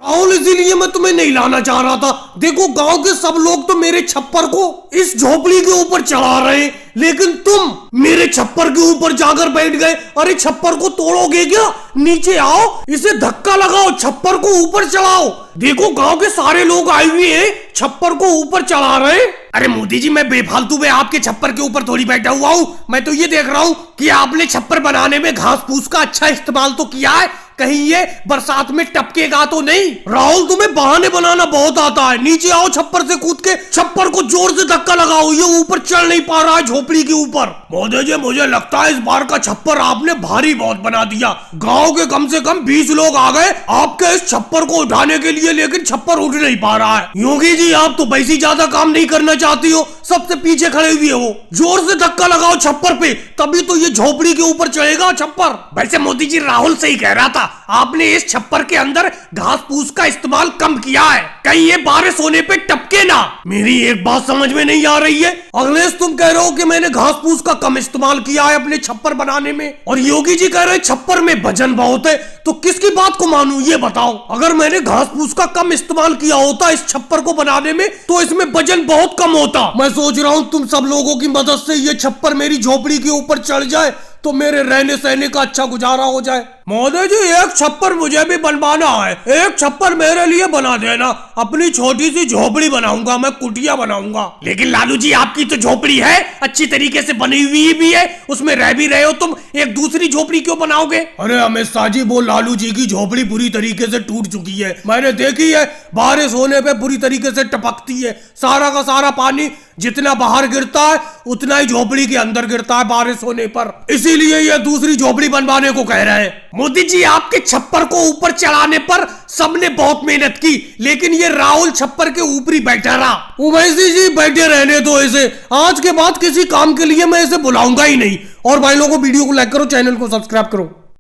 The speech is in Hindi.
राहुल इसीलिए मैं तुम्हें नहीं लाना चाह रहा था। देखो गांव के सब लोग तो मेरे छप्पर को इस झोपड़ी के ऊपर चढ़ा रहे हैं, लेकिन तुम मेरे छप्पर के ऊपर जाकर बैठ गए। अरे छप्पर को तोड़ोगे क्या? नीचे आओ, इसे धक्का लगाओ, छप्पर को ऊपर चढ़ाओ। देखो गांव के सारे लोग आए हुए हैं, छप्पर को ऊपर चढ़ा रहे। अरे मोदी जी, मैं बेफालतू में आपके छप्पर के ऊपर थोड़ी बैठा हुआ हूँ। मैं तो ये देख रहा हूँ कि आपने छप्पर बनाने में घास फूस का अच्छा इस्तेमाल तो किया है, कहीं ये बरसात में टपकेगा तो नहीं। राहुल तुम्हें बहाने बनाना बहुत आता है। नीचे आओ, छप्पर से कूद के छप्पर को जोर से धक्का लगाओ, ये ऊपर चढ़ नहीं पा रहा है झोपड़ी के ऊपर। मोदी जी, मुझे लगता है इस बार का छप्पर आपने भारी बहुत बना दिया। गांव के कम से कम 20 लोग आ गए आपके इस छप्पर को उठाने के लिए, लेकिन छप्पर उठ नहीं पा रहा है। योगी जी, आप तो वैसे ज्यादा काम नहीं करना चाहती हो, सबसे पीछे खड़े हुए हो। जोर से धक्का लगाओ छप्पर पे, तभी तो ये झोपड़ी के ऊपर चढ़ेगा छप्पर। वैसे मोदी जी, राहुल सही कह रहा था, आपने इस छप्पर के अंदर घास फूस का इस्तेमाल कम किया है, कहीं ये बारिश होने पे टपके ना। मेरी एक बात समझ में नहीं आ रही है, अखिलेश तुम कह रहे हो कि मैंने घास फूस का कम इस्तेमाल किया है अपने छप्पर बनाने में, और योगी जी कह रहे हैं छप्पर में वजन बहुत है, तो किसकी बात को मानूं ये बताओ। अगर मैंने घास फूस का कम इस्तेमाल किया होता इस छप्पर को बनाने में, तो इसमें वजन बहुत कम होता। मैं सोच रहा हूँ तुम सब लोगों की मदद से ये छप्पर मेरी झोपड़ी के ऊपर चढ़ जाए तो मेरे रहने सहने का अच्छा गुजारा हो जाए। मोदी जी, एक छप्पर मुझे भी बनवाना है, एक छप्पर मेरे लिए बना देना। अपनी छोटी सी झोपड़ी बनाऊंगा, मैं कुटिया बनाऊंगा। लेकिन लालू जी, आपकी तो झोपड़ी है, अच्छी तरीके से बनी हुई भी है, उसमें रह भी रहे हो तुम, एक दूसरी झोपड़ी क्यों बनाओगे? अरे अमित शाह जी, वो लालू जी की झोपड़ी बुरी तरीके से टूट चुकी है, मैंने देखी है। बारिश होने पे बुरी तरीके से टपकती है, सारा का सारा पानी जितना बाहर गिरता है उतना ही झोपड़ी के अंदर गिरता है बारिश होने पर, इसीलिए ये दूसरी झोपड़ी बनवाने को कह रहे हैं। मोदी जी, आपके छप्पर को ऊपर चढ़ाने पर सबने बहुत मेहनत की, लेकिन ये राहुल छप्पर के ऊपर ही बैठा रहा। उवैसी जी, बैठे रहने दो इसे, आज के बाद किसी काम के लिए मैं इसे बुलाऊंगा ही नहीं। और भाई लोगों को वीडियो को लाइक करो, चैनल को सब्सक्राइब करो।